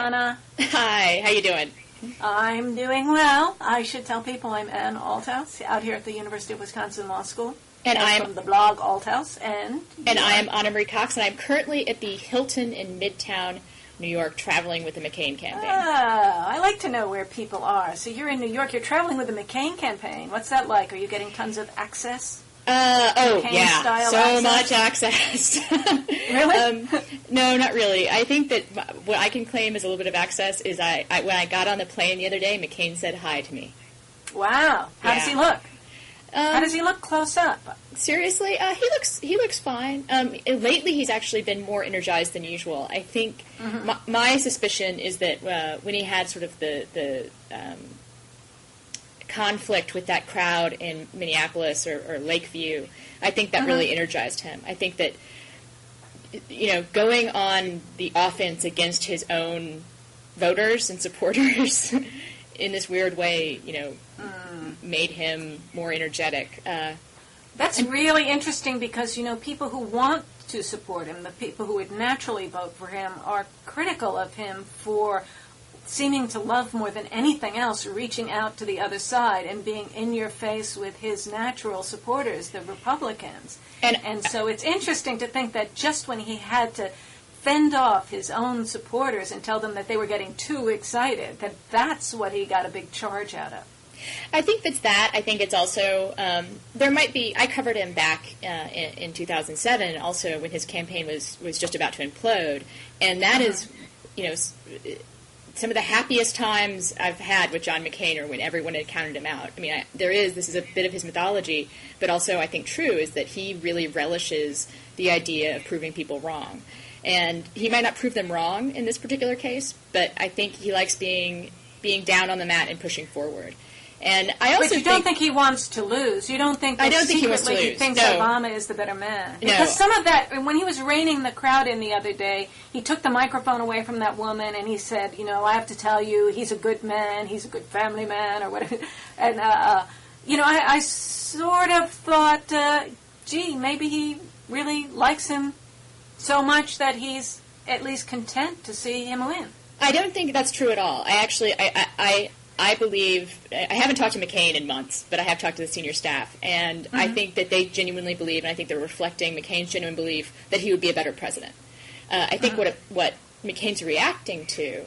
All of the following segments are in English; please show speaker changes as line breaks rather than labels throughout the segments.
Anna.
Hi, how you doing?
I'm doing well. I should tell people I'm Ann Althouse, out here at the University of Wisconsin Law School.
And I'm
from the blog Althouse. And
I am Anna Marie Cox, and I'm currently at the Hilton in Midtown, New York, traveling with the McCain campaign.
I like to know where people are. So you're in New York. You're traveling with the McCain campaign. What's that like? Are you getting tons of access?
McCain-style so much access.
Really?
No, not really. I think that what I can claim as a little bit of access is when I got on the plane the other day, McCain said hi to me.
Wow. How does he look? How does he look close up?
Seriously, he looks fine. Lately, he's actually been more energized than usual. I think my suspicion is that when he had sort of the conflict with that crowd in Minneapolis or Lakeview, I think that really energized him. I think that going on the offense against his own voters and supporters in this weird way, made him more energetic.
That's really interesting because, people who want to support him, the people who would naturally vote for him, are critical of him for seeming to love more than anything else, reaching out to the other side and being in your face with his natural supporters, the Republicans. And so it's interesting to think that just when he had to fend off his own supporters and tell them that they were getting too excited, that's what he got a big charge out of.
I think that's that. I think it's also, there might be, I covered him back in 2007, also when his campaign was just about to implode, and that is, some of the happiest times I've had with John McCain are when everyone had counted him out. I mean, this is a bit of his mythology, but also I think true is that he really relishes the idea of proving people wrong. And he might not prove them wrong in this particular case, but I think he likes being down on the mat and pushing forward. And I also
But you don't think he wants to lose. You don't think that
I don't think he wants to lose.
He thinks
No.
Obama is the better man.
No.
Because some of that, when he was reining the crowd in the other day, he took the microphone away from that woman and he said, I have to tell you, he's a good man, he's a good family man, or whatever. And, I sort of thought, maybe he really likes him so much that he's at least content to see him win.
I don't think that's true at all. I believe, I haven't talked to McCain in months, but I have talked to the senior staff, and I think that they genuinely believe, and I think they're reflecting McCain's genuine belief, that he would be a better president. I think what McCain's reacting to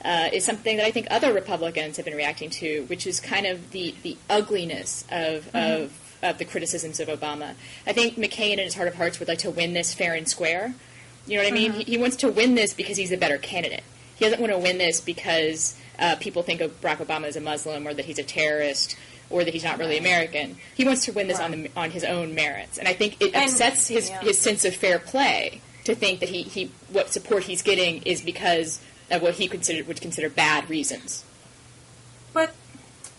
is something that I think other Republicans have been reacting to, which is kind of the ugliness of the criticisms of Obama. I think McCain, in his heart of hearts, would like to win this fair and square. You know what I mean? He wants to win this because he's a better candidate. He doesn't want to win this because people think of Barack Obama as a Muslim or that he's a terrorist or that he's not really American. He wants to win this on his own merits. And I think it upsets his sense of fair play to think that what support he's getting is because of what he would consider bad reasons.
But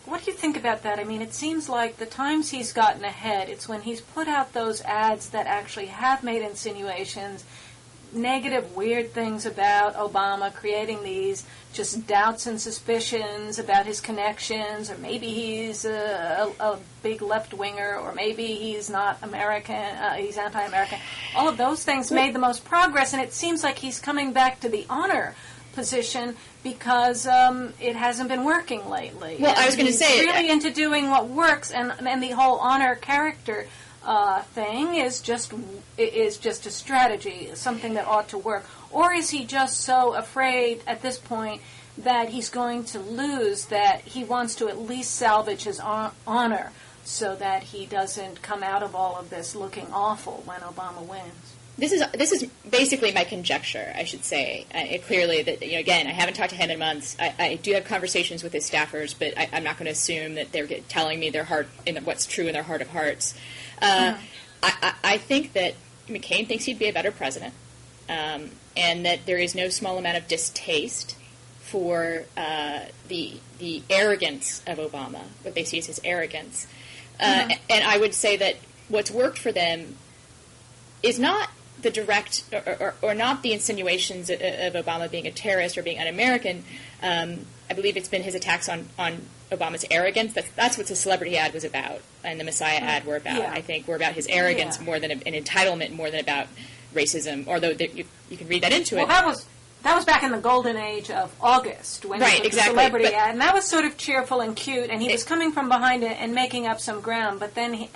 what do you think about that? I mean, it seems like the times he's gotten ahead, it's when he's put out those ads that actually have made insinuations, negative, weird things about Obama, creating these just doubts and suspicions about his connections, or maybe he's a big left-winger, or maybe he's not American, he's anti-American. All of those things made the most progress, and it seems like he's coming back to the honor position because it hasn't been working lately.
Well, I was going to say...
He's really into doing what works, and the whole honor character thing is just a strategy, something that ought to work. Or is he just so afraid at this point that he's going to lose that he wants to at least salvage his honor so that he doesn't come out of all of this looking awful when Obama wins?
This is basically my conjecture, I should say. Clearly, that again, I haven't talked to him in months. I do have conversations with his staffers, but I'm not going to assume that they're telling me their heart what's true in their heart of hearts. I think that McCain thinks he'd be a better president, and that there is no small amount of distaste for the arrogance of Obama, what they see as his arrogance. And I would say that what's worked for them is not the direct or not the insinuations of Obama being a terrorist or being un-American. I believe it's been his attacks on Obama's arrogance. That's what the celebrity ad was about, and the Messiah ad were about. I think were about his arrogance more than an entitlement, more than about racism. Although you can read that into it.
That was back in the golden age of August, when he took the celebrity ad, and that was sort of cheerful and cute, and he was coming from behind it and making up some ground. But then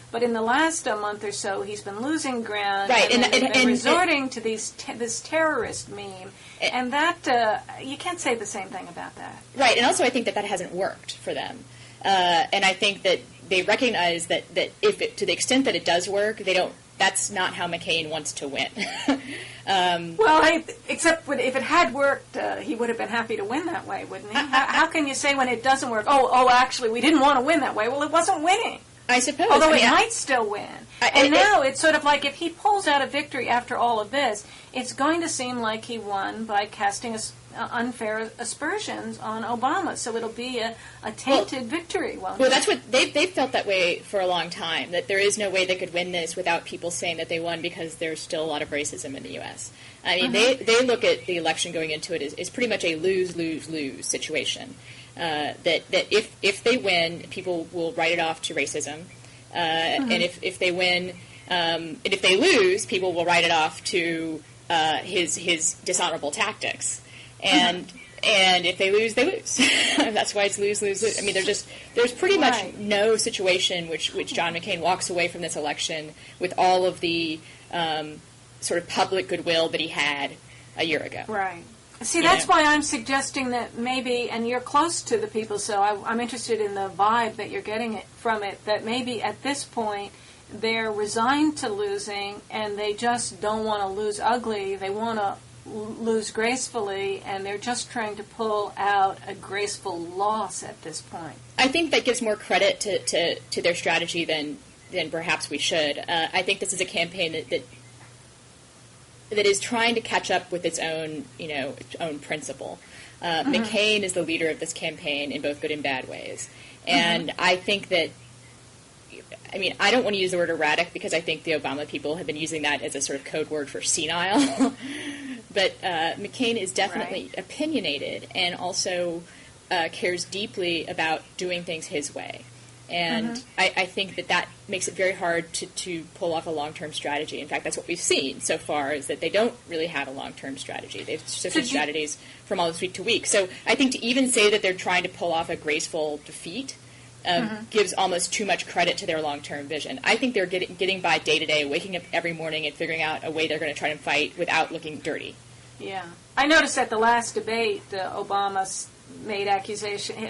but in the last month or so, he's been losing ground, and resorting to this terrorist meme, and that you can't say the same thing about that.
Right, and also I think that hasn't worked for them, and I think that they recognize that to the extent that it does work, they don't. That's not how McCain wants to win.
Except if it had worked, he would have been happy to win that way, wouldn't he? How can you say when it doesn't work, actually, we didn't want to win that way? Well, it wasn't winning.
I suppose.
Although it might still win. Now it's sort of like if he pulls out a victory after all of this, it's going to seem like he won by casting unfair aspersions on Obama. So it'll be a tainted victory. Well,
that's what they've felt that way for a long time, that there is no way they could win this without people saying that they won because there's still a lot of racism in the U.S. I mean, they look at the election going into it as pretty much a lose-lose-lose situation. That if they win, people will write it off to racism, and if they win, and if they lose, people will write it off to his dishonorable tactics, and if they lose, they lose. That's why it's lose-lose-lose. I mean, there's pretty much no situation which John McCain walks away from this election with all of the sort of public goodwill that he had a year ago.
Right. See, that's why I'm suggesting that maybe, and you're close to the people, so I'm interested in the vibe that you're getting from it, that maybe at this point they're resigned to losing and they just don't want to lose ugly. They want to lose gracefully, and they're just trying to pull out a graceful loss at this point.
I think that gives more credit to their strategy than perhaps we should. I think this is a campaign that is trying to catch up with its own principle. McCain is the leader of this campaign in both good and bad ways. And I think that, I don't want to use the word erratic because I think the Obama people have been using that as a sort of code word for senile. But McCain is definitely opinionated and also cares deeply about doing things his way. And I think that makes it very hard to pull off a long-term strategy. In fact, that's what we've seen so far, is that they don't really have a long-term strategy. They've shifted strategies from almost week to week. So I think to even say that they're trying to pull off a graceful defeat gives almost too much credit to their long-term vision. I think they're getting by day-to-day, waking up every morning and figuring out a way they're going to try and fight without looking dirty.
Yeah. I noticed at the last debate, Obama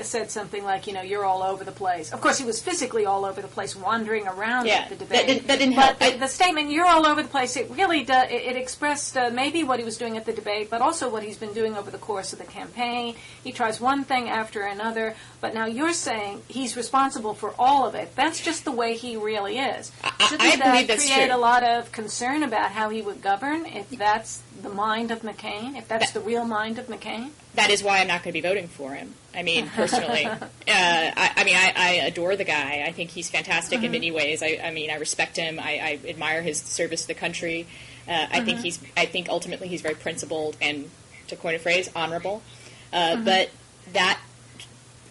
said something like, you're all over the place. Of course, he was physically all over the place, wandering around at the debate.
That didn't help.
But the statement, you're all over the place, it really it expressed maybe what he was doing at the debate, but also what he's been doing over the course of the campaign. He tries one thing after another, but now you're saying he's responsible for all of it. That's just the way he really is. Shouldn't that create a lot of concern about how he would govern if that's the mind of McCain, if that's the real mind of McCain?
That is why I'm not going to be voting for him. Personally, I adore the guy. I think he's fantastic in many ways. I respect him. I admire his service to the country. I think ultimately he's very principled and, to coin a phrase, honorable. But that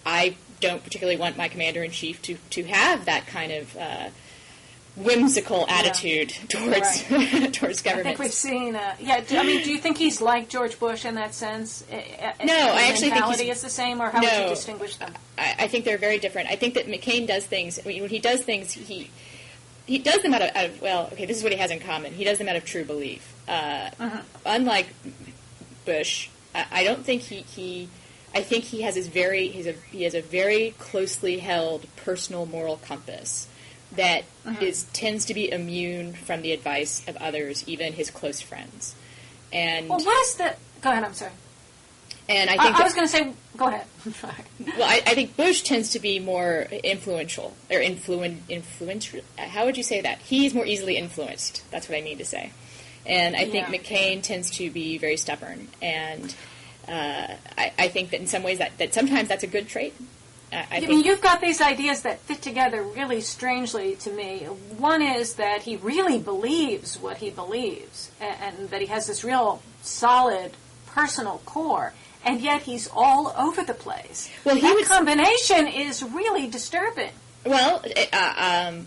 I don't particularly want my commander-in-chief to have that kind of whimsical attitude towards towards government.
I think we've seen. Do you think he's like George Bush in that sense?
No, I actually think
mentality is the same, or how would you distinguish them?
I think they're very different. I think that McCain does things. When he does things, he does them out of this is what he has in common. He does them out of true belief. Unlike Bush, I don't think he. I think he has he has a very closely held personal moral compass that tends to be immune from the advice of others, even his close friends. And
what is the? Go ahead. I'm sorry.
And I think
I was going to say. Go ahead.
Well, I think Bush tends to be more influential or influential. How would you say that? He's more easily influenced. That's what I mean to say. And I think McCain tends to be very stubborn. And I think that in some ways that sometimes that's a good trait.
You've got these ideas that fit together really strangely to me. One is that he really believes what he believes, and that he has this real solid personal core, and yet he's all over the place. Well, that combination is really disturbing.
Well,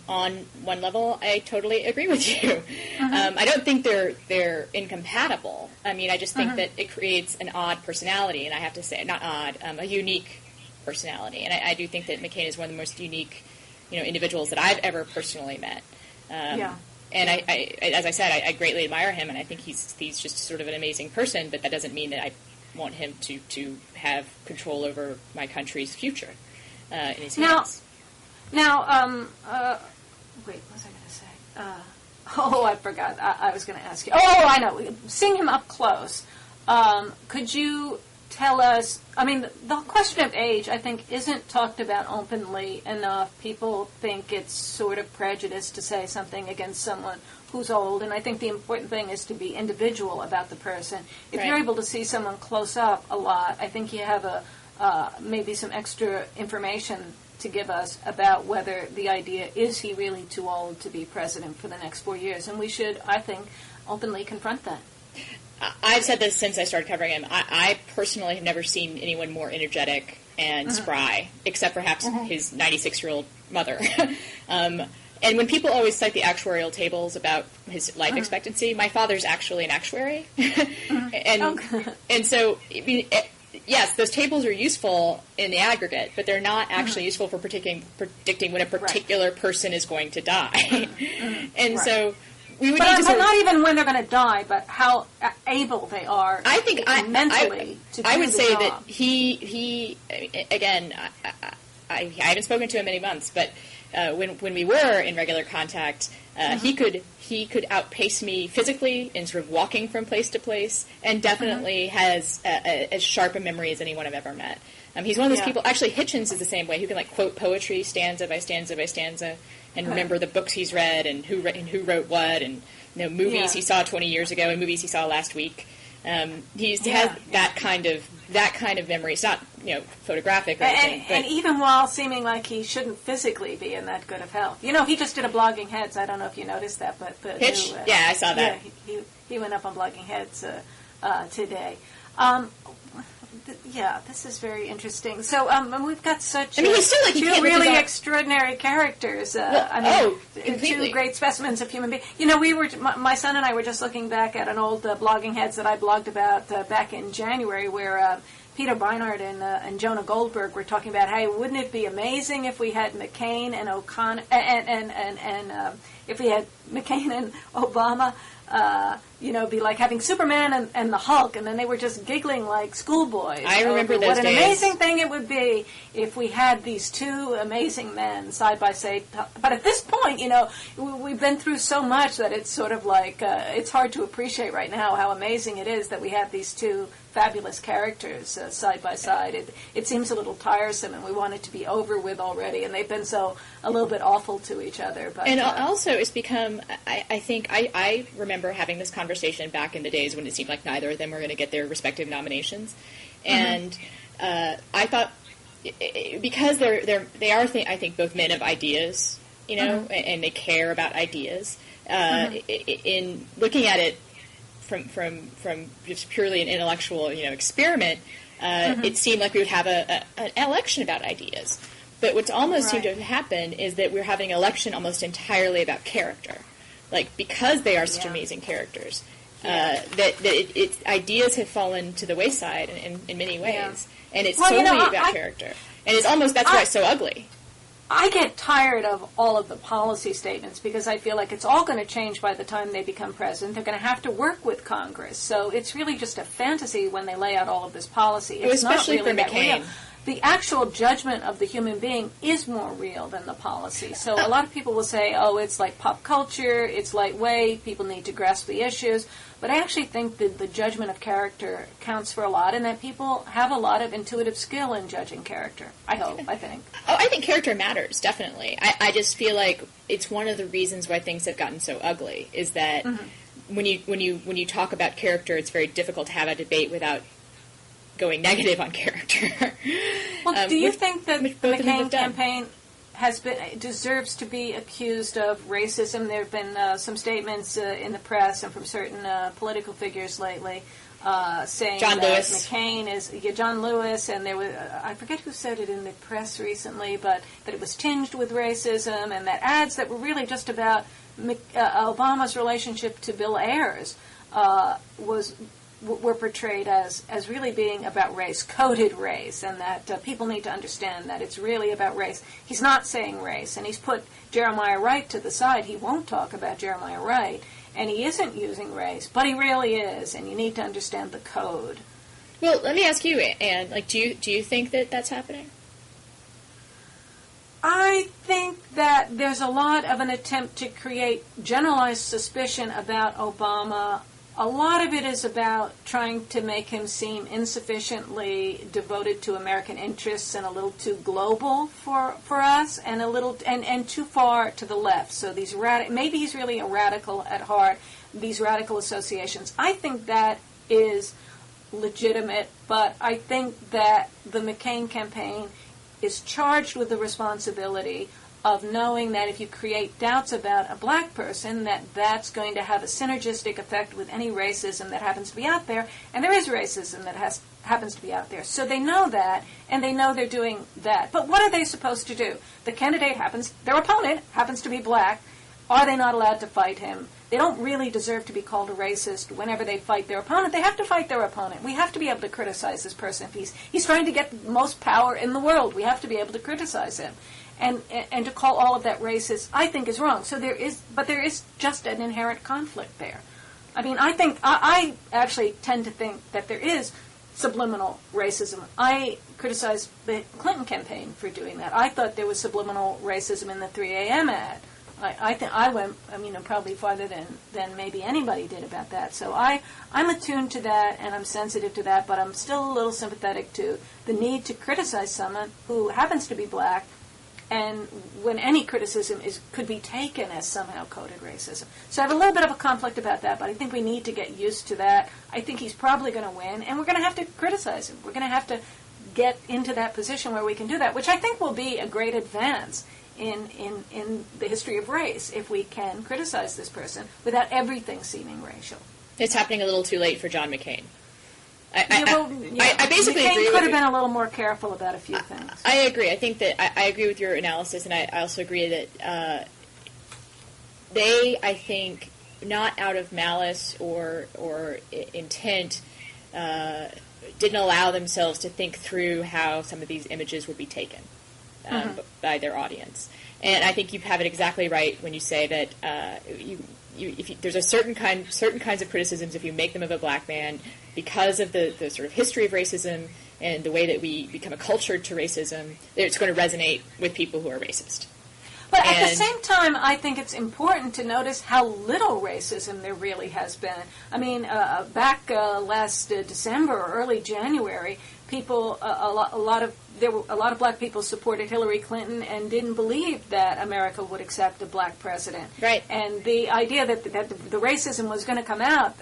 on one level, I totally agree with you. I don't think they're incompatible. I mean, I just think that it creates an odd personality, and I have to say, not odd, a unique personality. And I do think that McCain is one of the most unique, individuals that I've ever personally met. And I, as I said, I greatly admire him, and I think he's just sort of an amazing person. But that doesn't mean that I want him to have control over my country's future in his hands.
Now, wait, what was I going to say? I forgot. I was going to ask you. Oh, I know. Seeing him up close, could you tell us, I mean, the question of age, I think, isn't talked about openly enough. People think it's sort of prejudice to say something against someone who's old, and I think the important thing is to be individual about the person. If you're able to see someone close up a lot, I think you have maybe some extra information to give us about whether the idea is he really too old to be president for the next 4 years. And we should, I think, openly confront that.
I've said this since I started covering him. I personally have never seen anyone more energetic and spry, except perhaps his 96-year-old mother. And when people always cite the actuarial tables about his life expectancy, my father's actually an actuary. And so, I mean, yes, those tables are useful in the aggregate, but they're not actually useful for predicting when a particular person is going to die. And so we would need to
not even when they're going to die, but how able they are.
I think
mentally to do
I would
the
say
job.
that he again. I haven't spoken to him many months, but when we were in regular contact, he could outpace me physically in sort of walking from place to place, and definitely has as sharp a memory as anyone I've ever met. He's one of those people. Actually, Hitchens is the same way. Who can quote poetry stanza by stanza by stanza, and remember the books he's read and who wrote what, and movies he saw 20 years ago and movies he saw last week. He has that kind of memory. It's not photographic or anything.
And even while seeming like he shouldn't physically be in that good of health, he just did a Blogging Heads. I don't know if you noticed that, but
Hitch, I saw that.
Yeah, he went up on Blogging Heads today. This is very interesting. So we've got such
he's still
two really extraordinary characters. Two great specimens of human beings. My son and I were just looking back at an old Blogging Heads that I blogged about back in January, where Peter Beinart and Jonah Goldberg were talking about, hey, wouldn't it be amazing if we had McCain and O'Connor and if we had McCain and Obama. Be like having Superman and the Hulk, and then they were just giggling like schoolboys.
I remember those
What an
days.
amazing thing it would be if we had these two amazing men side by side. But at this point, we've been through so much that it's sort of like it's hard to appreciate right now how amazing it is that we have these two fabulous characters side by side. It seems a little tiresome, and we want it to be over with already. And they've been a little bit awful to each other. But,
and also, it's become. I think I remember having this conversation back in the days when it seemed like neither of them were going to get their respective nominations, and I thought because they are I think both men of ideas, and they care about ideas. In looking at it from just purely an intellectual experiment, it seemed like we would have an election about ideas. But what's almost seemed to have happened is that we're having an election almost entirely about character. Because they are such amazing characters, that ideas have fallen to the wayside in many ways. And it's totally about character. And it's almost, that's why it's so ugly.
I get tired of all of the policy statements because I feel like it's all going to change by the time they become president. They're going to have to work with Congress. So it's really just a fantasy when they lay out all of this policy. It's
especially
not really
for McCain.
The actual judgment of the human being is more real than the policy. So a lot of people will say, it's like pop culture, it's lightweight, people need to grasp the issues. But I actually think that the judgment of character counts for a lot, and that people have a lot of intuitive skill in judging character. I think.
I think character matters, definitely. I just feel like it's one of the reasons why things have gotten so ugly, is that when you talk about character, it's very difficult to have a debate without going negative on character.
Well, do you think that the McCain campaign deserves to be accused of racism? There have been some statements in the press and from certain political figures lately saying
John
that
Lewis.
McCain is John Lewis, and there was I forget who said it in the press recently, but that it was tinged with racism, and that ads that were really just about Obama's relationship to Bill Ayers were portrayed as really being about race, coded race, and that people need to understand that it's really about race. He's not saying race, and he's put Jeremiah Wright to the side. He won't talk about Jeremiah Wright, and he isn't using race, but he really is, and you need to understand the code.
Well, let me ask you, Anne, like, do you think that that's happening?
I think that there's a lot of an attempt to create generalized suspicion about Obama. A lot of it is about trying to make him seem insufficiently devoted to American interests and a little too global for us, and a little and too far to the left. So these maybe he's really a radical at heart. These radical associations. I think that is legitimate, but I think that the McCain campaign is charged with the responsibility of knowing that if you create doubts about a black person, that's going to have a synergistic effect with any racism that happens to be out there, and there is racism that happens to be out there. So they know that, and they know they're doing that. But what are they supposed to do? The candidate their opponent happens to be black. Are they not allowed to fight him? They don't really deserve to be called a racist whenever they fight their opponent. They have to fight their opponent. We have to be able to criticize this person. If he's trying to get the most power in the world, we have to be able to criticize him. And to call all of that racist, I think, is wrong. So there is just an inherent conflict there. I mean, I actually tend to think that there is subliminal racism. I criticized the Clinton campaign for doing that. I thought there was subliminal racism in the 3 a.m. ad. I think I went, probably farther than maybe anybody did about that. So I'm attuned to that, and I'm sensitive to that, but I'm still a little sympathetic to the need to criticize someone who happens to be black, and when any criticism could be taken as somehow coded racism. So I have a little bit of a conflict about that, but I think we need to get used to that. I think he's probably going to win, and we're going to have to criticize him. We're going to have to get into that position where we can do that, which I think will be a great advance in the history of race if we can criticize this person without everything seeming racial.
It's happening a little too late for John McCain. I basically
McCain
agree.
Could have been a little more careful about a few things.
I agree. I think that I agree with your analysis, and I also agree that they, I think, not out of malice or intent, didn't allow themselves to think through how some of these images would be taken by their audience. And I think you have it exactly right when you say that there's a certain kinds of criticisms, if you make them of a black man, because of the sort of history of racism and the way that we become accultured to racism, it's going to resonate with people who are racist.
But at the same time, I think it's important to notice how little racism there really has been. I mean, back last December or early January, a lot of black people supported Hillary Clinton and didn't believe that America would accept a black president.
Right.
And the idea that the racism was going to come out,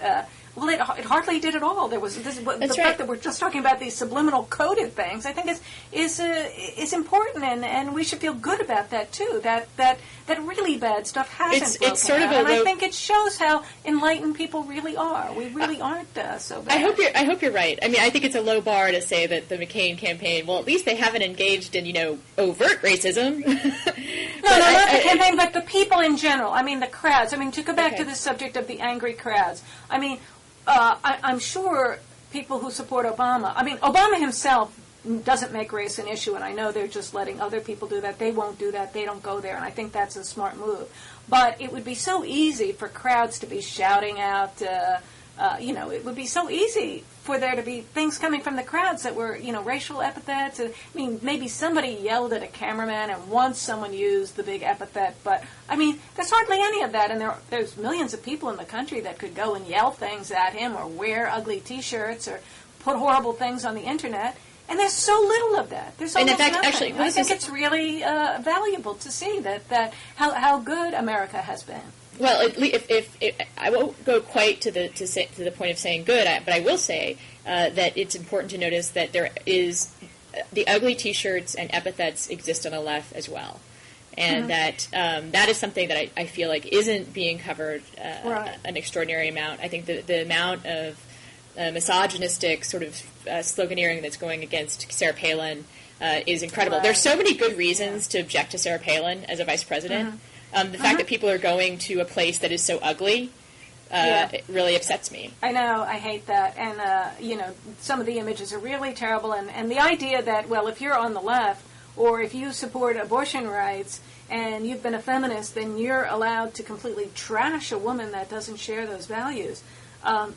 it hardly did at all. There was fact that we're just talking about these subliminal coded things. I think is important, and we should feel good about that too. That really bad stuff hasn't broken
sort
out.
of
and I think it shows how enlightened people really are. We really aren't so bad.
I hope you're right. I mean, I think it's a low bar to say that the McCain campaign, well, at least they haven't engaged in, overt racism.
Not the campaign, but the people in general. I mean, the crowds. I mean, to go back to the subject of the angry crowds. I mean, I'm sure people who support Obama, Obama himself doesn't make race an issue, and I know they're just letting other people do that. They won't do that. They don't go there, and I think that's a smart move. But it would be so easy for crowds to be shouting out, it would be so easy for there to be things coming from the crowds that were, racial epithets. I mean, maybe somebody yelled at a cameraman and once someone used the big epithet, but, there's hardly any of that, and there's millions of people in the country that could go and yell things at him or wear ugly T-shirts or put horrible things on the Internet, and there's so little of that. There's almost nothing. Actually, I think it's really valuable to see that how good America has been.
Well, if I won't go quite to the point of saying good, but I will say that it's important to notice that there is the ugly T-shirts and epithets exist on the left as well, and that is something that I feel like isn't being covered an extraordinary amount. I think the amount of misogynistic sort of sloganeering that's going against Sarah Palin is incredible.
Right.
There's so many good reasons to object to Sarah Palin as a vice president. The fact that people are going to a place that is so ugly it really upsets me.
I know, I hate that. And, some of the images are really terrible. And the idea that, well, if you're on the left or if you support abortion rights and you've been a feminist, then you're allowed to completely trash a woman that doesn't share those values.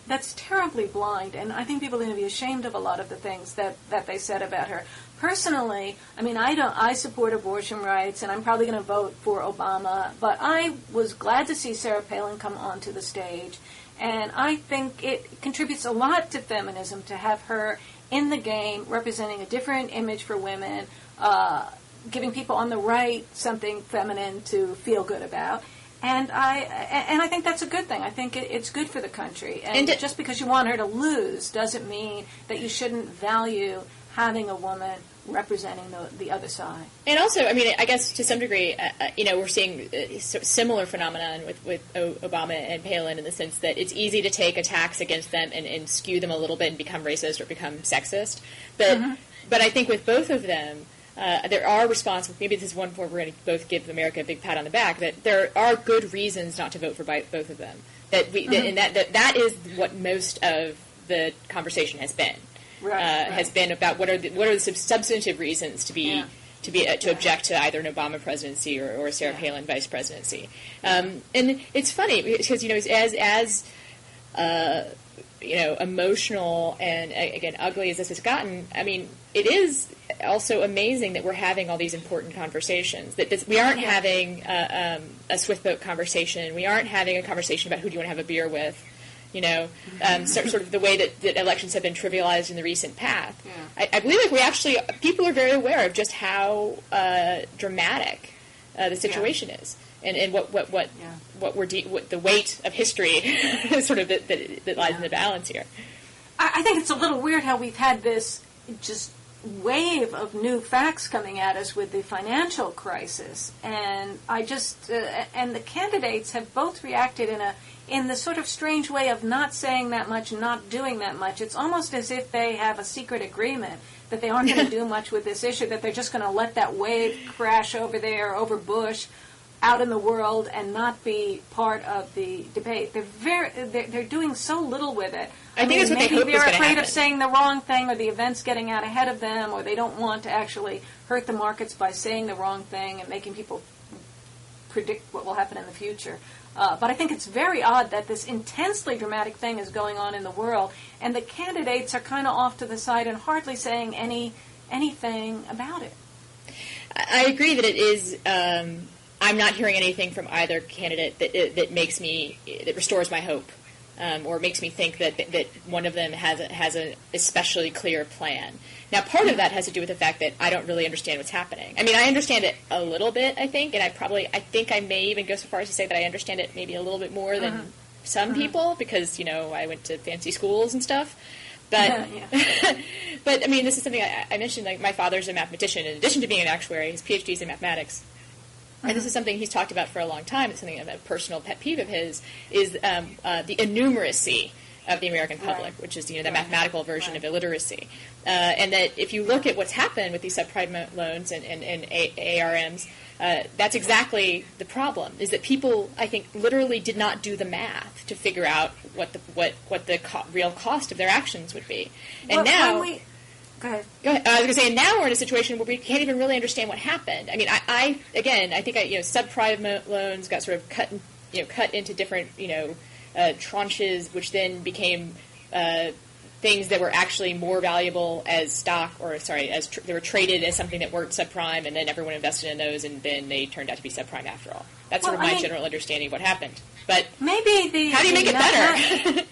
That's terribly blind, and I think people are going to be ashamed of a lot of the things that they said about her. Personally, I mean, I support abortion rights, and I'm probably going to vote for Obama, but I was glad to see Sarah Palin come onto the stage, and I think it contributes a lot to feminism to have her in the game, representing a different image for women, giving people on the right something feminine to feel good about. And I think that's a good thing. I think it's good for the country. And just because you want her to lose doesn't mean that you shouldn't value having a woman representing the other side.
And also, I mean, I guess to some degree, we're seeing a similar phenomenon with Obama and Palin in the sense that it's easy to take attacks against them and skew them a little bit and become racist or become sexist. But I think with both of them, there are responsible. Maybe this is one where we're going to both give America a big pat on the back. That there are good reasons not to vote for both of them. And that is what most of the conversation has been. Has been about what are the substantive reasons to object to either an Obama presidency or a Sarah Palin vice presidency. And it's funny because as emotional and again ugly as this has gotten, I mean, it is also amazing that we're having all these important conversations. That we aren't having a swift boat conversation. We aren't having a conversation about who do you want to have a beer with. Sort of the way that elections have been trivialized in the recent past. Yeah. I believe people are very aware of just how dramatic the situation is, and what the weight of history sort of that lies in the balance here.
I think it's a little weird how we've had this just wave of new facts coming at us with the financial crisis, and and the candidates have both reacted in the sort of strange way of not saying that much, not doing that much. It's almost as if they have a secret agreement that they aren't going to do much with this issue, that they're just going to let that wave crash over there, over Bush, out in the world, and not be part of the debate. They're doing so little with it.
I think that's what
maybe
they hope is
they're
going to
afraid
happen.
of saying the wrong thing, or the events getting out ahead of them, or they don't want to actually hurt the markets by saying the wrong thing and making people predict what will happen in the future. But I think it's very odd that this intensely dramatic thing is going on in the world, and the candidates are kind of off to the side and hardly saying anything about it.
I agree that it is. I'm not hearing anything from either candidate that restores my hope, or makes me think that one of them has an especially clear plan. Now, part of that has to do with the fact that I don't really understand what's happening. I mean, I understand it a little bit, I think, and I think I may even go so far as to say that I understand it maybe a little bit more than some people, because, I went to fancy schools and stuff. But, but I mean, this is something I mentioned, like, my father's a mathematician. In addition to being an actuary, his PhD is in mathematics. And this is something he's talked about for a long time. It's something of a personal pet peeve of his, is the innumeracy of the American public, which is the mathematical version of illiteracy. And that if you look at what's happened with these subprime loans and ARMs, that's exactly the problem, is that people, I think, literally did not do the math to figure out what the real cost of their actions would be. And now...
Go ahead.
I was going to say, and now we're in a situation where we can't even really understand what happened. I mean, I think subprime loans got sort of cut into different, tranches, which then became things that were actually more valuable as stock, they were traded as something that weren't subprime, and then everyone invested in those, and then they turned out to be subprime after all. That's sort of my general understanding of what happened. But
maybe
how do you make it better?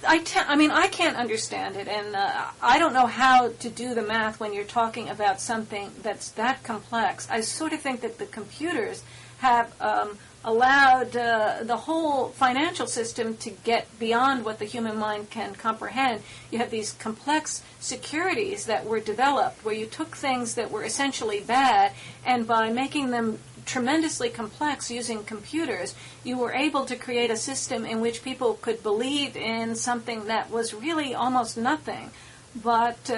I can't understand it, and I don't know how to do the math when you're talking about something that's that complex. I sort of think that the computers have allowed the whole financial system to get beyond what the human mind can comprehend. You have these complex securities that were developed where you took things that were essentially bad, and by making them tremendously complex using computers, you were able to create a system in which people could believe in something that was really almost nothing. But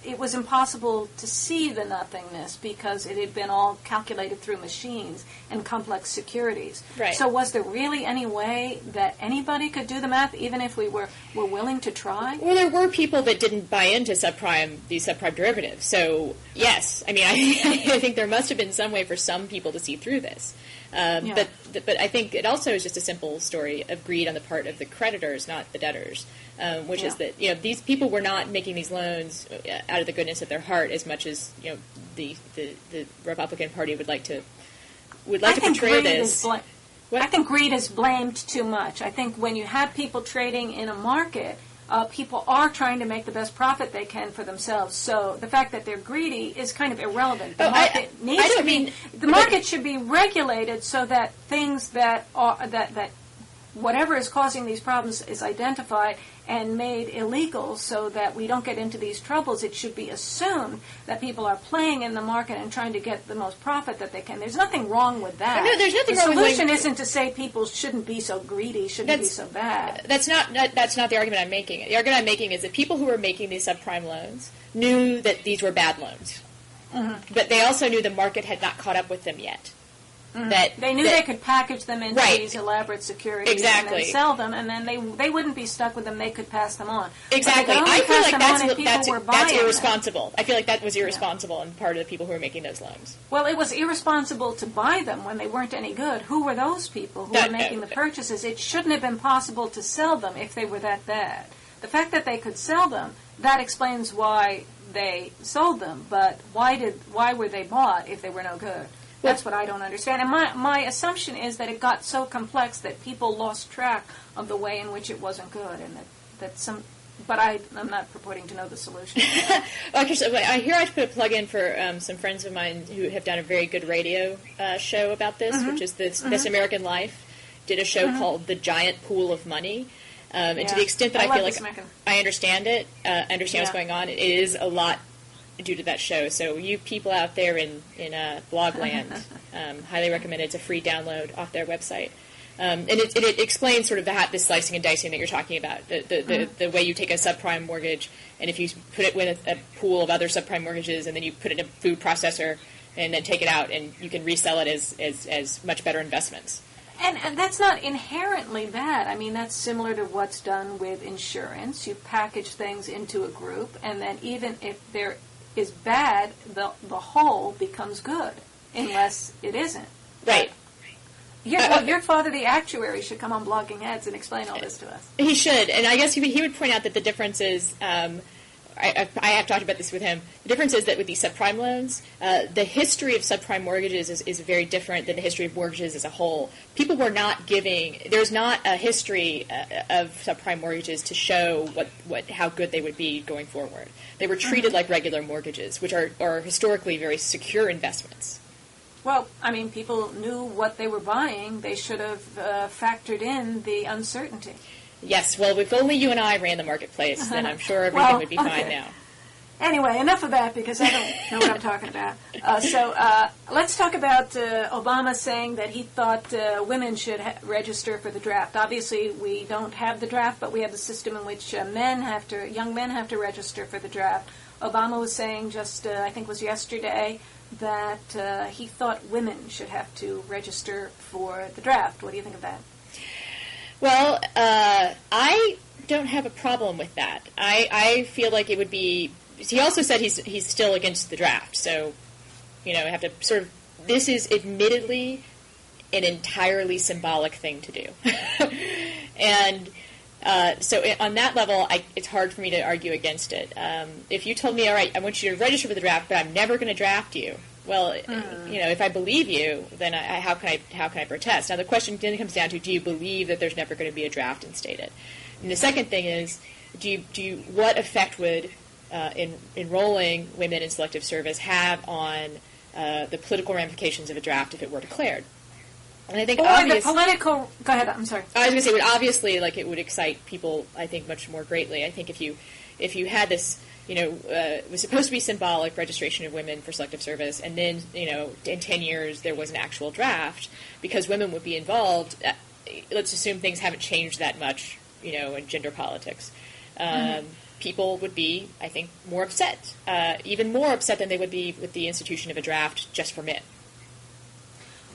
it was impossible to see the nothingness because it had been all calculated through machines and complex securities.
Right.
So was there really any way that anybody could do the math, even if we were willing to try?
Well, there were people that didn't buy into these subprime derivatives. So, yes. I mean, I think there must have been some way for some people to see through this. But I think it also is just a simple story of greed on the part of the creditors, not the debtors, which is that these people were not making these loans out of the goodness of their heart as much as the Republican Party would like to portray this.
I think greed is blamed too much. I think when you have people trading in a market, people are trying to make the best profit they can for themselves. So the fact that they're greedy is kind of irrelevant. The market should be regulated so that things that whatever is causing these problems is identified and made illegal so that we don't get into these troubles. It should be assumed that people are playing in the market and trying to get the most profit that they can. There's nothing wrong with that.
No, there's nothing
wrong with that. The solution
with
isn't to say people shouldn't be so greedy, shouldn't be so bad.
That's not the argument I'm making. The argument I'm making is that people who were making these subprime loans knew that these were bad loans. Mm-hmm. But they also knew the market had not caught up with them yet.
Mm-hmm. They knew they could package them into these elaborate securities and then sell them, and then they wouldn't be stuck with them. They could pass them on.
Exactly. I feel like that's irresponsible. I feel like that was irresponsible on part of the people who were making those loans.
Well, it was irresponsible to buy them when they weren't any good. Who were those people who were making the purchases? It shouldn't have been possible to sell them if they were that bad. The fact that they could sell them, that explains why they sold them. But why were they bought if they were no good? That's what I don't understand. And my assumption is that it got so complex that people lost track of the way in which it wasn't good, and but I'm not purporting to know the solution.
Okay, so here I put a plug in for some friends of mine who have done a very good radio show about this, which is This American Life, did a show called The Giant Pool of Money. And to the extent that I feel like I understand it, understand what's going on, it is a lot due to that show. So you people out there in Blogland, highly recommend it. It's a free download off their website. And it explains sort of this slicing and dicing that you're talking about, the way you take a subprime mortgage, and if you put it with a pool of other subprime mortgages, and then you put it in a food processor, and then take it out, and you can resell it as much better investments.
And that's not inherently bad. I mean, that's similar to what's done with insurance. You package things into a group, and then even if there is bad, the whole becomes good, unless it isn't.
Right.
Your father, the actuary, should come on Blogging Heads and explain all this to us.
He should, and I guess he would point out that the difference is, I have talked about this with him, the difference is that with these subprime loans, the history of subprime mortgages is very different than the history of mortgages as a whole. People were not there's not a history of subprime mortgages to show how good they would be going forward. They were treated like regular mortgages, which are historically very secure investments.
Well, I mean, people knew what they were buying. They should have factored in the uncertainty.
Yes, well, if only you and I ran the marketplace, then I'm sure everything would be fine now.
Anyway, enough of that, because I don't know what I'm talking about. So let's talk about Obama saying that he thought women should register for the draft. Obviously, we don't have the draft, but we have the system in which young men have to register for the draft. Obama was saying I think it was yesterday, that he thought women should have to register for the draft. What do you think of that?
Well, I don't have a problem with that. I feel like it would be... He also said he's still against the draft, so, I have to sort of... This is admittedly an entirely symbolic thing to do. And so on that level, it's hard for me to argue against it. If you told me, all right, I want you to register for the draft, but I'm never going to draft you, well, if I believe you, then how can I protest? Now the question then comes down to: do you believe that there's never going to be a draft instated? And the second thing is, what effect would enrolling women in selective service have on the political ramifications of a draft if it were declared? And I think
the political. Go ahead. I'm sorry.
I was going to say, obviously, it would excite people, I think, much more greatly. I think if if you had this, it was supposed to be symbolic registration of women for selective service, and then, in 10 years there was an actual draft, because women would be involved, let's assume things haven't changed that much, in gender politics. People would be, I think, more upset, even more upset than they would be with the institution of a draft just for men.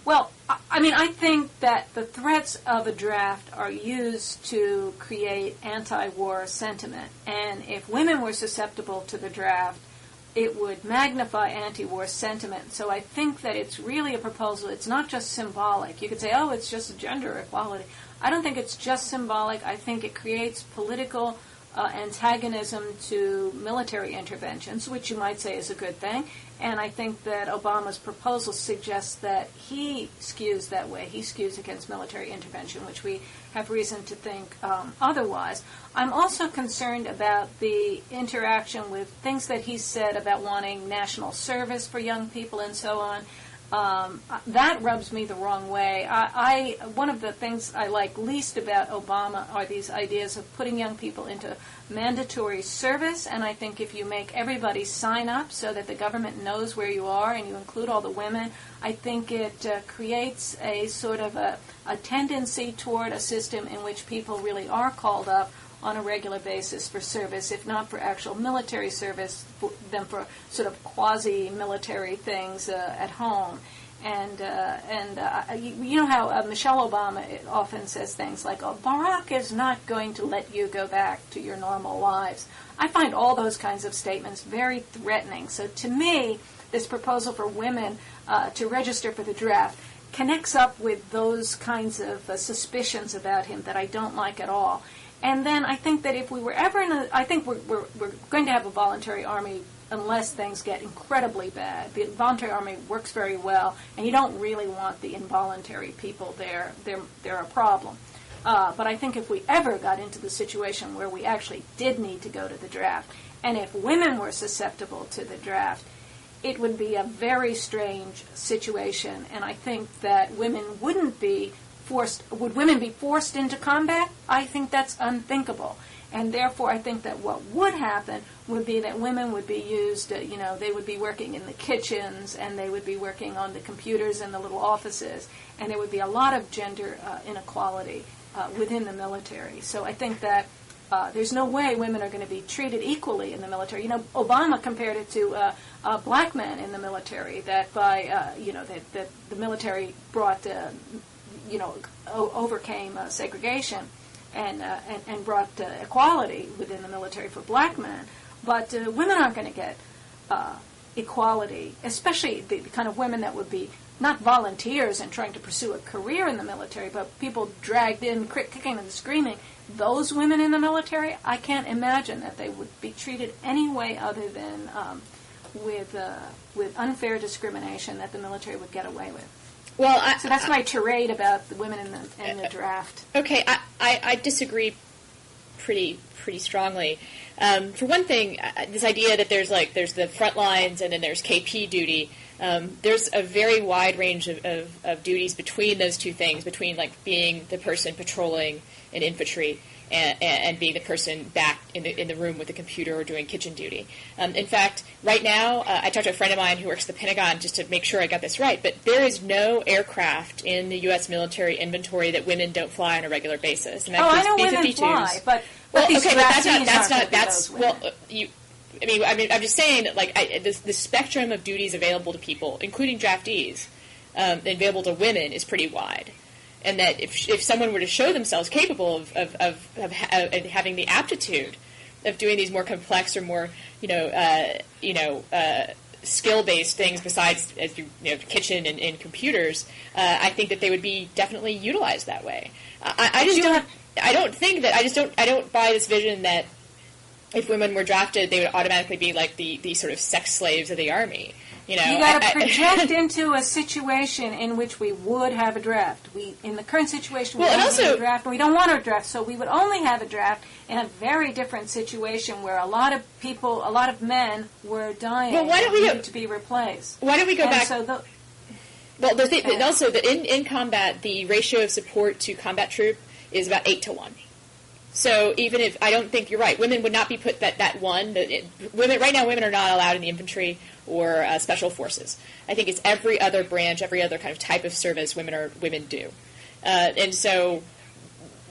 Well, I think that the threats of a draft are used to create anti-war sentiment. And if women were susceptible to the draft, it would magnify anti-war sentiment. So I think that it's really a proposal. It's not just symbolic. You could say, oh, it's just gender equality. I don't think it's just symbolic. I think it creates political antagonism to military interventions, which you might say is a good thing. And I think that Obama's proposal suggests that he skews that way. He skews against military intervention, which we have reason to think otherwise. I'm also concerned about the interaction with things that he said about wanting national service for young people and so on. That rubs me the wrong way. One of the things I like least about Obama are these ideas of putting young people into mandatory service, and I think if you make everybody sign up so that the government knows where you are and you include all the women, I think it creates a sort of a tendency toward a system in which people really are called up on a regular basis for service, if not for actual military service, then for sort of quasi-military things at home. And you know how Michelle Obama often says things like, oh, Barack is not going to let you go back to your normal lives. I find all those kinds of statements very threatening. So to me, this proposal for women to register for the draft connects up with those kinds of suspicions about him that I don't like at all. And then I think that if we were ever I think we're going to have a voluntary army unless things get incredibly bad. The voluntary army works very well, and you don't really want the involuntary people there. They're a problem. But I think if we ever got into the situation where we actually did need to go to the draft, and if women were susceptible to the draft, it would be a very strange situation, and I think that women wouldn't be forced. Would women be forced into combat? I think that's unthinkable. And therefore, I think that what would happen would be that women would be used, they would be working in the kitchens, and they would be working on the computers in the little offices, and there would be a lot of gender inequality within the military. So I think that there's no way women are going to be treated equally in the military. Obama compared it to black men in the military, that by, that the military brought, overcame segregation. And brought equality within the military for black men. But women aren't going to get equality, especially the kind of women that would be not volunteers and trying to pursue a career in the military, but people dragged in, kicking and screaming. Those women in the military, I can't imagine that they would be treated any way other than with unfair discrimination that the military would get away with.
Well,
so that's my tirade about the women in the draft.
Okay, I disagree pretty strongly. For one thing, this idea that there's the front lines and then there's KP duty. There's a very wide range of duties between those two things, between being the person patrolling in infantry and being the person back in the room with the computer or doing kitchen duty. In fact, right now, I talked to a friend of mine who works at the Pentagon just to make sure I got this right, but there is no aircraft in the U.S. military inventory that women don't fly on a regular basis. And
I know women fly, but these
that's well, I'm just saying that the spectrum of duties available to people, including draftees, available to women, is pretty wide. And that if someone were to show themselves capable of having the aptitude of doing these more complex or more skill-based things besides kitchen and computers, I think that they would be definitely utilized that way. I don't buy this vision that if women were drafted, they would automatically be like the sort of sex slaves of the army. You
got to project into a situation in which we would have a draft. In the current situation, we don't have a draft, and we don't want a draft, so we would only have a draft in a very different situation where a lot of men were dying and needed to be replaced.
Why don't we go back? Also, that in combat, the ratio of support to combat troop is about 8 to 1. So even if I don't think you're right, women would not be put women right now. Women are not allowed in the infantry or special forces. I think it's every other branch, every other kind of type of service women do, and so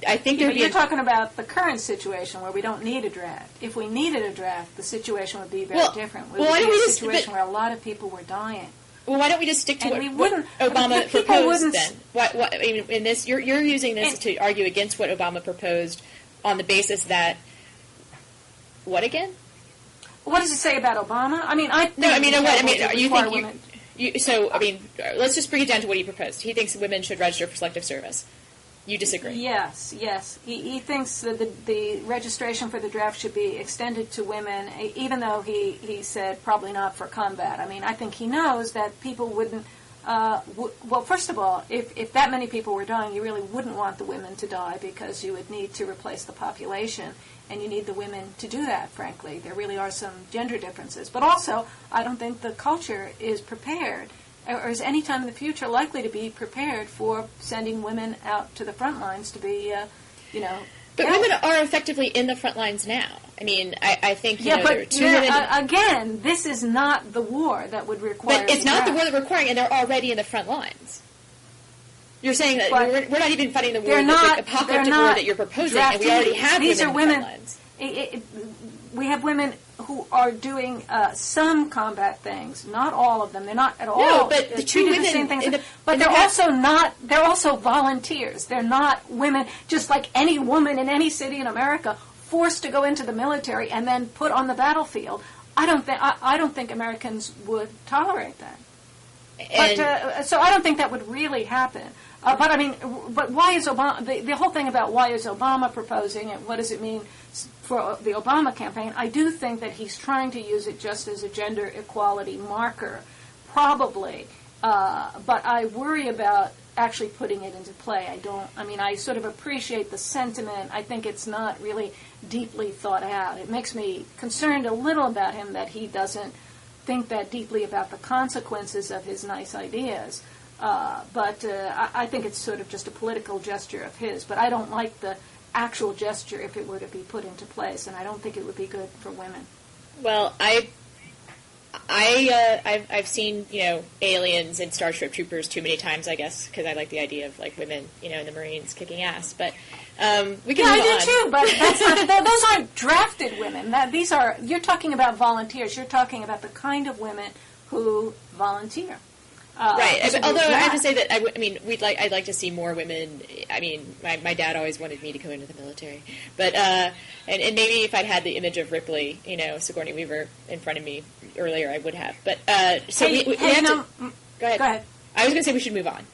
I think
you're talking about the current situation where we don't need a draft. If we needed a draft, the situation would be very different. We would be in a situation where a lot of people were dying.
Well, why don't we just stick to what Obama proposed then? I mean, in this, you're using this to argue against what Obama proposed on the basis that what again?
What does it say about Obama? I mean,
let's just bring it down to what he proposed. He thinks women should register for selective service. You disagree?
Yes. He thinks that the registration for the draft should be extended to women, even though he said probably not for combat. I mean, I think he knows that people wouldn't. Well, first of all, if that many people were dying, you really wouldn't want the women to die because you would need to replace the population, and you need the women to do that, frankly. There really are some gender differences. But also, I don't think the culture is prepared, or is any time in the future likely to be prepared for sending women out to the front lines to be,
But women are effectively in the front lines now. I mean, I think, there are two women...
Again, this is not the war that would require...
But it's not the war that we're requiring, and they're already in the front lines. You're saying that we're not even fighting the war, the apocalyptic war that you're proposing, and we already have women in the front lines.
We have women who are doing some combat things, not all of them. They're not at all.
No, but the two women,
the same things. But they're also not. They're also volunteers. They're not women, just like any woman in any city in America, forced to go into the military and then put on the battlefield. I don't think Americans would tolerate that. So I don't think that would really happen. But why is Obama? The whole thing about why is Obama proposing it? What does it mean for the Obama campaign? I do think that he's trying to use it just as a gender equality marker, probably. But I worry about actually putting it into play. I sort of appreciate the sentiment. I think it's not really deeply thought out. It makes me concerned a little about him that he doesn't think that deeply about the consequences of his nice ideas. But I think it's sort of just a political gesture of his. But I don't like the actual gesture if it were to be put into place, and I don't think it would be good for women.
Well, I've seen aliens and Starship Troopers too many times, I guess, because I like the idea of women in the Marines kicking ass. But we can move on.
I do too. But that's not, those aren't drafted women. You're talking about volunteers. You're talking about the kind of women who volunteer.
Right. Although I have to say that I'd like to see more women. I mean, my dad always wanted me to go into the military, but and maybe if I'd had the image of Ripley, Sigourney Weaver in front of me earlier, I would have. But we have to. Go ahead. I was going to say we should move on.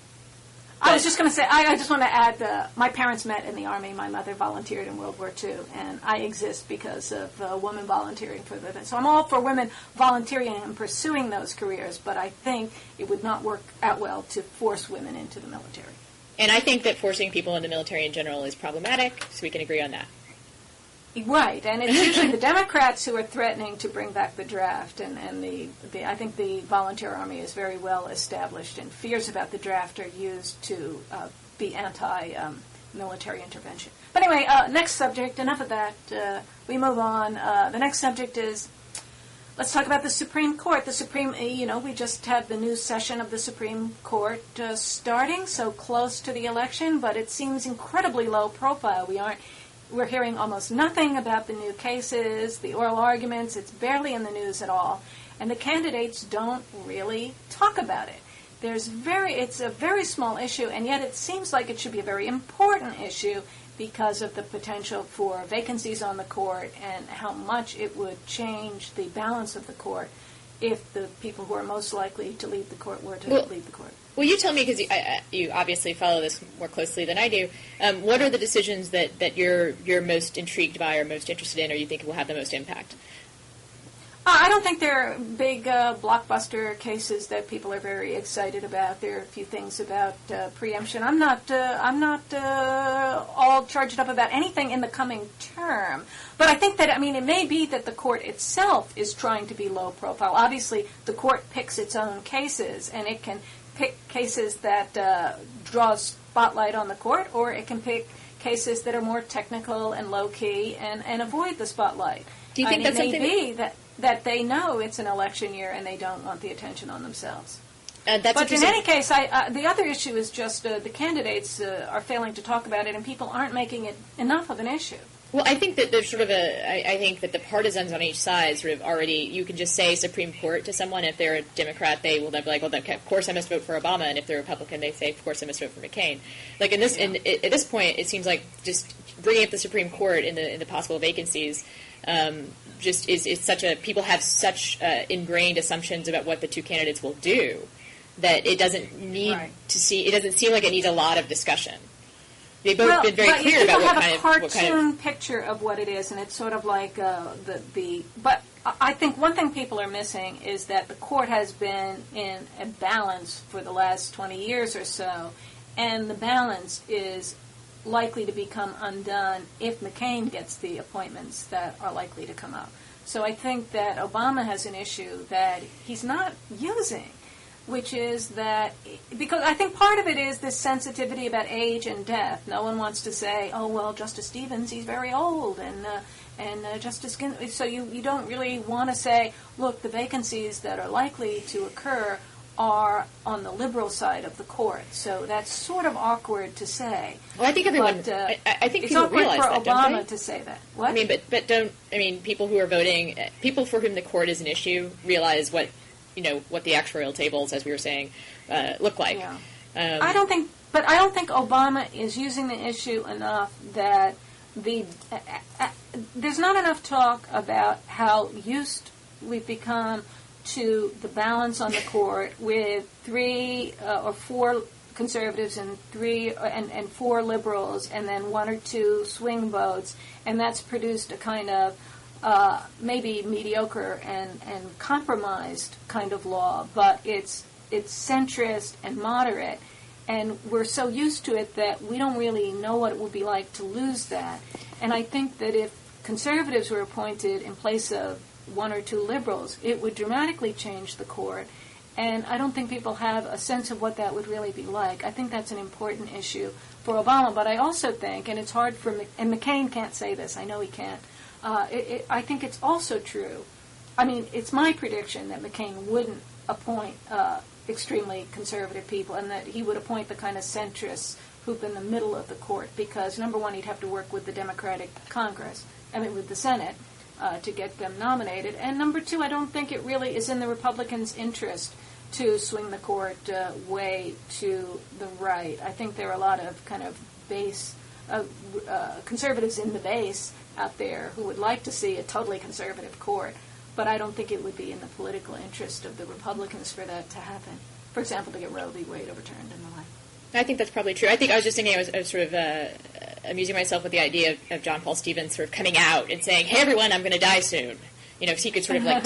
I was just going to say, I just want to add, my parents met in the Army. My mother volunteered in World War II, and I exist because of a woman volunteering for them. So I'm all for women volunteering and pursuing those careers, but I think it would not work out well to force women into the military.
And I think that forcing people in the military in general is problematic, so we can agree on that.
Right, and it's usually the Democrats who are threatening to bring back the draft, and I think the volunteer army is very well established, and fears about the draft are used to be anti-military intervention. But anyway, next subject, enough of that. We move on. The next subject is, let's talk about the Supreme Court. The Supreme, we just had the new session of the Supreme Court starting, so close to the election, but it seems incredibly low profile. We're hearing almost nothing about the new cases, the oral arguments. It's barely in the news at all. And the candidates don't really talk about it. It's a very small issue, and yet it seems like it should be a very important issue because of the potential for vacancies on the court and how much it would change the balance of the court if the people who are most likely to leave the court were to leave the court.
Well, you tell me, because you obviously follow this more closely than I do. What are the decisions that you're most intrigued by or most interested in, or you think will have the most impact?
I don't think they're big blockbuster cases that people are very excited about. There are a few things about preemption. I'm not all charged up about anything in the coming term. But I think that, it may be that the court itself is trying to be low profile. Obviously, the court picks its own cases, and it can pick cases that draw a spotlight on the court, or it can pick cases that are more technical and low-key and avoid the spotlight.
Do you think that's something?
It may be that they know it's an election year and they don't want the attention on themselves. But in any case, the other issue is just the candidates are failing to talk about it, and people aren't making it enough of an issue.
Well, I think that there's sort of I think that the partisans on each side sort of already, you can just say Supreme Court to someone. If they're a Democrat, they will then be like, well, of course I must vote for Obama. And if they're a Republican, they say, of course I must vote for McCain. Like at this point, it seems like just bringing up the Supreme Court in the possible vacancies just is such a, people have such ingrained assumptions about what the two candidates will do that it doesn't need it doesn't seem like it needs a lot of discussion. They've both been very clear about what kind of...
People have a cartoon picture of what it is, and it's sort of like But I think one thing people are missing is that the court has been in a balance for the last 20 years or so, and the balance is likely to become undone if McCain gets the appointments that are likely to come up. So I think that Obama has an issue that he's not using, which is that, because I think part of it is this sensitivity about age and death. No one wants to say, oh, well, Justice Stevens, he's very old, and Justice Ginsburg. So you don't really want to say, look, the vacancies that are likely to occur are on the liberal side of the court. So that's sort of awkward to say.
Well, I think everyone, I think people realize that,
it's awkward for Obama to say that. What?
I mean, people who are voting, people for whom the court is an issue realize what the actuarial tables, as we were saying, look like.
Yeah. I don't think Obama is using the issue enough that there's not enough talk about how used we've become to the balance on the court with 3 or 4 conservatives and 4 liberals, and then 1 or 2 swing votes, and that's produced a kind of maybe mediocre and compromised kind of law, but it's centrist and moderate, and we're so used to it that we don't really know what it would be like to lose that. And I think that if conservatives were appointed in place of 1 or 2 liberals, it would dramatically change the court, and I don't think people have a sense of what that would really be like. I think that's an important issue for Obama, but I also think, and it's hard and McCain can't say this, I know he can't, I think it's also true. I mean, it's my prediction that McCain wouldn't appoint extremely conservative people, and that he would appoint the kind of centrists who've in the middle of the court, because, number one, he'd have to work with the Democratic Congress, with the Senate, to get them nominated, and number two, I don't think it really is in the Republicans' interest to swing the court way to the right. I think there are a lot of kind of base conservatives in the base out there who would like to see a totally conservative court, but I don't think it would be in the political interest of the Republicans for that to happen. For example, to get Roe v. Wade overturned and the like. I
think that's probably true. I think I was just thinking, I was sort of amusing myself with the idea of John Paul Stevens sort of coming out and saying, hey, everyone, I'm going to die soon. So he could sort of like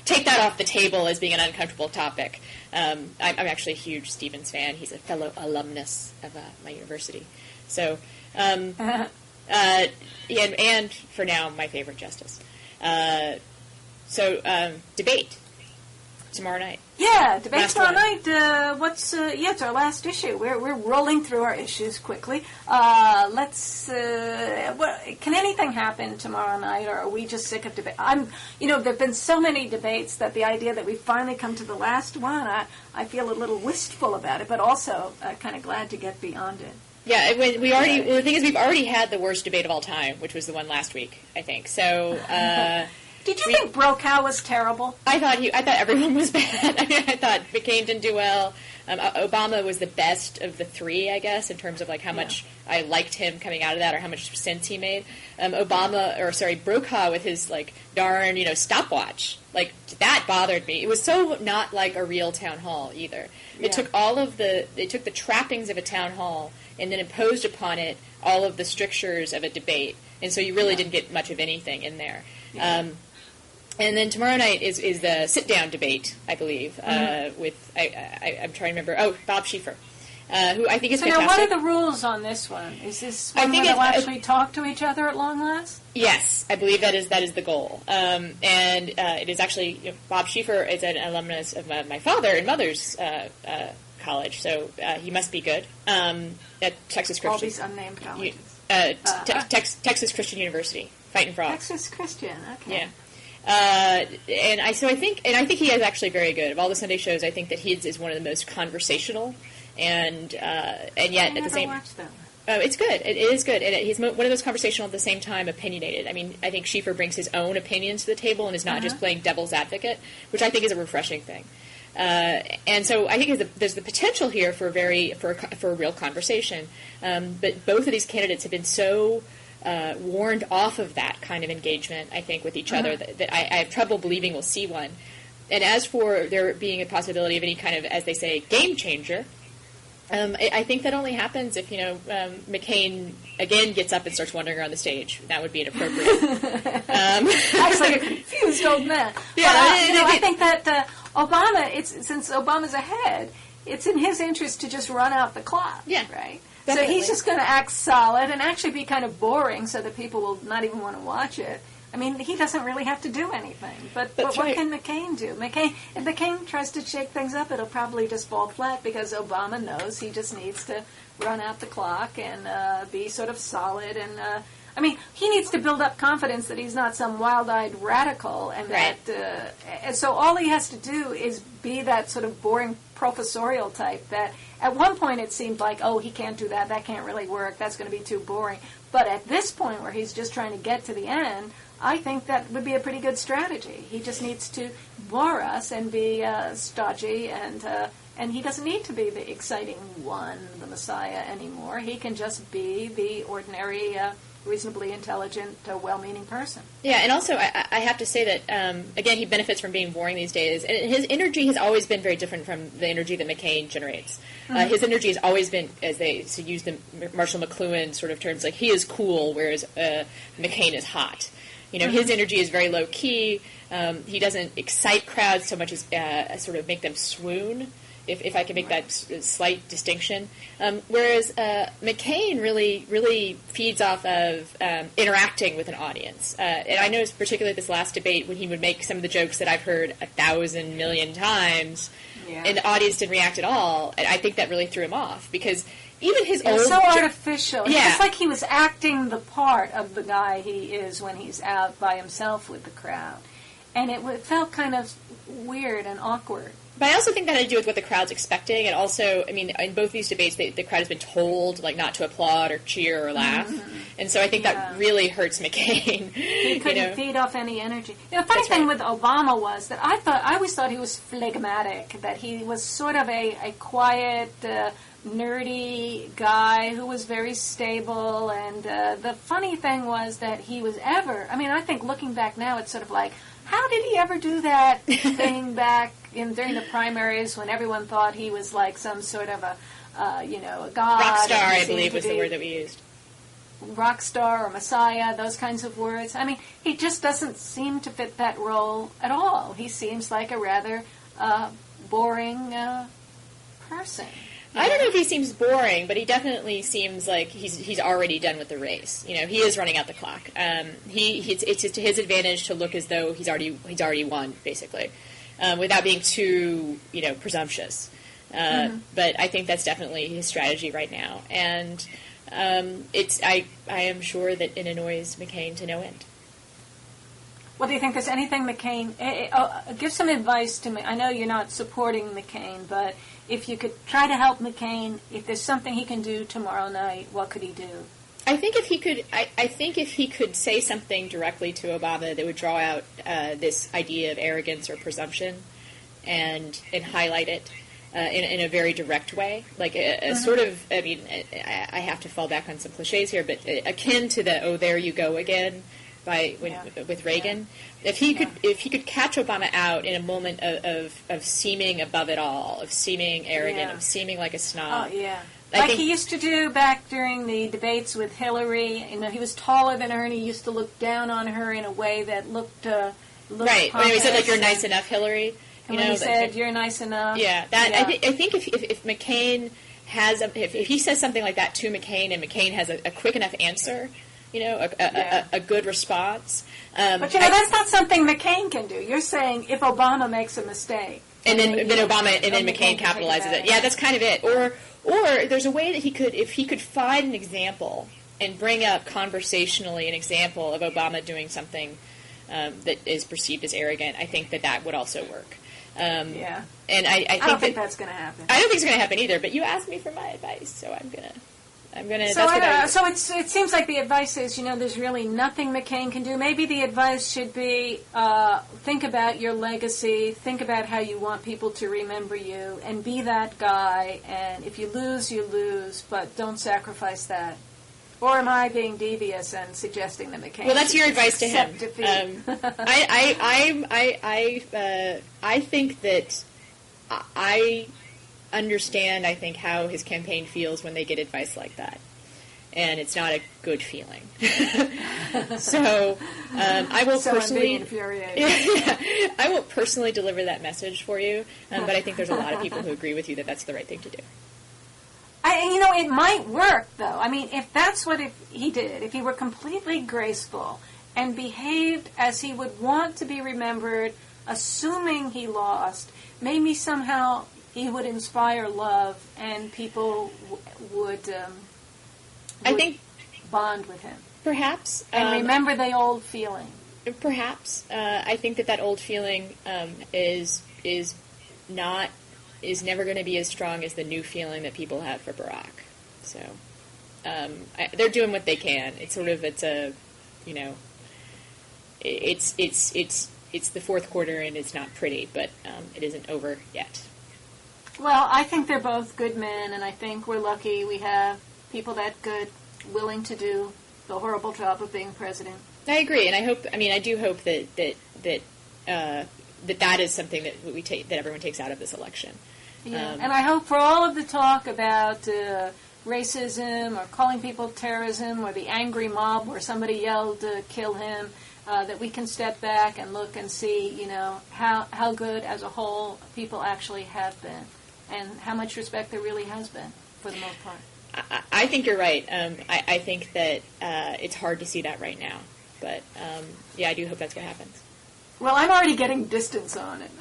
take that off the table as being an uncomfortable topic. I'm actually a huge Stevens fan. He's a fellow alumnus of my university. So, and for now, my favorite justice. Debate tomorrow night.
Yeah, debate tomorrow night. It's our last issue. We're rolling through our issues quickly. Can anything happen tomorrow night, or are we just sick of debate? There've been so many debates that the idea that we finally come to the last one, I feel a little wistful about it, but also kind of glad to get beyond it.
Yeah, the thing is, we've already had the worst debate of all time, which was the one last week, I think. So.
Did you think Brokaw was terrible?
I thought everyone was bad. I thought McCain didn't do well. Obama was the best of the 3, I guess, in terms of like how much I liked him coming out of that, or how much sense he made. Brokaw with his like darn stopwatch, like that bothered me. It was so not like a real town hall either. Yeah. It took the trappings of a town hall and then imposed upon it all of the strictures of a debate, and so you really didn't get much of anything in there. Yeah. And then tomorrow night is the sit-down debate, I believe, with, I'm trying to remember, Bob Schieffer, who I think is fantastic.
So now what are the rules on this one? Is this one where they'll actually talk to each other at long last?
Yes, I believe that is the goal. And it is actually, Bob Schieffer is an alumnus of my father and mother's college, so he must be good, at Texas Christian.
All these unnamed colleges.
Texas Christian University, fighting fraud.
Texas Christian, okay.
Yeah. And I think he is actually very good. Of all the Sunday shows, I think that his is one of the most conversational, and yet at the same.
Watched them.
It's good. It is good, and he's one of those conversational at the same time opinionated. I mean, I think Schieffer brings his own opinions to the table and is not just playing devil's advocate, which I think is a refreshing thing. And so I think there's the potential here for a real conversation. But both of these candidates have been so warned off of that kind of engagement, I think, with each other that I have trouble believing we'll see one. And as for there being a possibility of any kind of, as they say, game changer, I think that only happens if, McCain again gets up and starts wandering around the stage. That would be inappropriate.
Acts like a confused old man.
Yeah,
I think that Obama, since Obama's ahead, it's in his interest to just run out the clock.
Yeah,
right.
Definitely.
So he's just going to act solid and actually be kind of boring, so that people will not even want to watch it. I mean, he doesn't really have to do anything. But what can McCain do? If McCain tries to shake things up, it'll probably just fall flat because Obama knows he just needs to run out the clock and be sort of solid. And he needs to build up confidence that he's not some wild-eyed radical, and and so all he has to do is be that sort of boring professorial type that at one point it seemed like, oh, he can't do that, that can't really work, that's going to be too boring. But at this point where he's just trying to get to the end, I think that would be a pretty good strategy. He just needs to bore us and be stodgy, and he doesn't need to be the exciting one, the Messiah, anymore. He can just be the ordinary, reasonably intelligent, well-meaning person.
Yeah, and also I have to say that, again, he benefits from being boring these days. And his energy has always been very different from the energy that McCain generates. His energy has always been, to use the Marshall McLuhan sort of terms, like he is cool, whereas McCain is hot. His energy is very low-key. He doesn't excite crowds so much as sort of make them swoon, if I can make that slight distinction. Whereas McCain really feeds off of interacting with an audience. And I noticed particularly this last debate when he would make some of the jokes that I've heard 1,000 million times, and the audience didn't react at all. And I think that really threw him off, because even his old...
It was so artificial.
Yeah.
It's like he was acting the part of the guy he is when he's out by himself with the crowd. And it felt kind of weird and awkward.
But I also think that had to do with what the crowd's expecting, and also, I mean, in both these debates, the crowd has been told, like, not to applaud or cheer or laugh, and so I think that really hurts McCain.
He couldn't feed off any energy. The funny thing with Obama was that I always thought he was phlegmatic, that he was sort of a quiet, nerdy guy who was very stable, and the funny thing was that he was I think looking back now, it's sort of like, how did he ever do that thing back during the primaries when everyone thought he was like some sort of a god?
Rock star, I believe, was the word that we used.
Rock star or messiah, those kinds of words. I mean, he just doesn't seem to fit that role at all. He seems like a rather boring person.
I don't know if he seems boring, but he definitely seems like he's already done with the race. He is running out the clock. It's just to his advantage to look as though he's already won, basically, without being too presumptuous. But I think that's definitely his strategy right now, and I am sure that it annoys McCain to no end.
Well, do you think there's anything McCain... give some advice to me. I know you're not supporting McCain, but if you could try to help McCain, if there's something he can do tomorrow night, what could he do?
I think if he could say something directly to Obama that would draw out this idea of arrogance or presumption and highlight it in a very direct way, like a sort of, I mean, I have to fall back on some cliches here, but akin to the "oh, there you go again" with Reagan. If he could catch Obama out in a moment of seeming above it all, of seeming arrogant, of seeming like a snob.
Oh, yeah. Like he used to do back during the debates with Hillary. He was taller than her, and he used to look down on her in a way that looked
right. When he said, like, "You're nice enough, Hillary."
And when he said, "You're nice enough."
Yeah. I think if McCain has if he says something like that to McCain, and McCain has a quick enough answer, a good response.
But that's not something McCain can do. You're saying if Obama makes a mistake,
and then McCain capitalizes it. Yeah, that's kind of it. Or there's a way that if he could find an example and bring up conversationally an example of Obama doing something that is perceived as arrogant, I think that would also work.
Yeah.
And I
don't think that's going to happen.
I don't think it's going to happen either. But you asked me for my advice, so I'm gonna.
So it seems like the advice is, there's really nothing McCain can do. Maybe the advice should be think about your legacy, think about how you want people to remember you, and be that guy. And if you lose, you lose, but don't sacrifice that. Or am I being devious and suggesting that McCain?
Well, that's your advice to him. I think that I understand, I think, how his campaign feels when they get advice like that. And it's not a good feeling. So I will personally... I will personally deliver that message for you, but I think there's a lot of people who agree with you that that's the right thing to do.
It might work, though. I mean, if that's what he did, if he were completely graceful and behaved as he would want to be remembered, assuming he lost, maybe somehow he would inspire love, and people would
I think
bond with him.
Perhaps.
And remember the old feeling.
Perhaps. I think that old feeling is never going to be as strong as the new feeling that people have for Barack. So they're doing what they can. It's the fourth quarter and it's not pretty, but it isn't over yet.
Well, I think they're both good men, and I think we're lucky we have people that good, willing to do the horrible job of being president.
I agree, and I do hope that is something that everyone takes out of this election.
Yeah, and I hope for all of the talk about racism or calling people terrorism or the angry mob where somebody yelled kill him, that we can step back and look and see, how good as a whole people actually have been and how much respect there really has been for the most part.
I think you're right. I think that it's hard to see that right now. But, I do hope that's what happens.
Well, I'm already getting distance on it.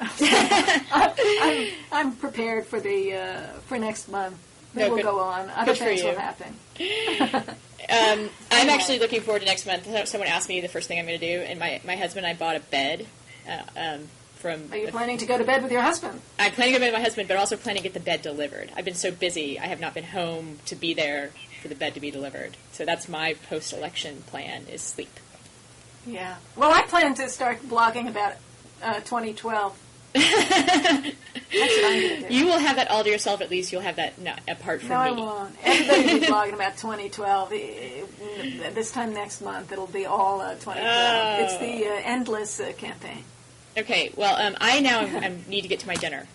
I'm prepared for for next month. It will go on. Other things will happen.
I'm actually looking forward to next month. Someone asked me the first thing I'm going to do, and my husband and I bought a bed. Are
you planning to go to bed with your husband?
I'm planning to go to bed with my husband, but also planning to get the bed delivered. I've been so busy, I have not been home to be there for the bed to be delivered. So that's my post-election plan, is sleep.
Yeah. Well, I plan to start blogging about 2012. That's what I'm going to do.
You will have that all to yourself, at least. You'll have that apart from me.
No, I won't. Everybody will be blogging about 2012. This time next month, it'll be all 2012. Oh. It's the endless campaign.
Okay, well, I need to get to my dinner.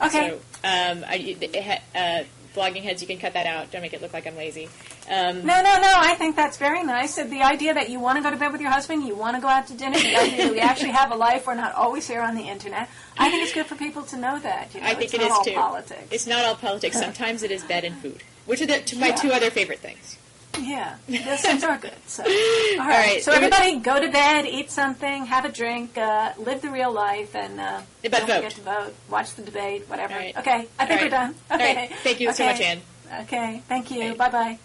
Okay.
So, blogging heads, you can cut that out. Don't make it look like I'm lazy.
No. I think that's very nice. The idea that you want to go to bed with your husband, you want to go out to dinner, the idea that we actually have a life, we're not always here on the internet. I think it's good for people to know that.
I think
it is
too.
Politics.
It's not all politics. Sometimes it is bed and food, which are my two other favorite things.
Yeah, those things are good. So, all right. So everybody, go to bed, eat something, have a drink, live the real life, and don't forget to vote. Watch the debate, whatever. Right. Okay, I think we're done. Okay.
Right. Thank you so much, Anne.
Okay, thank you. Bye-bye.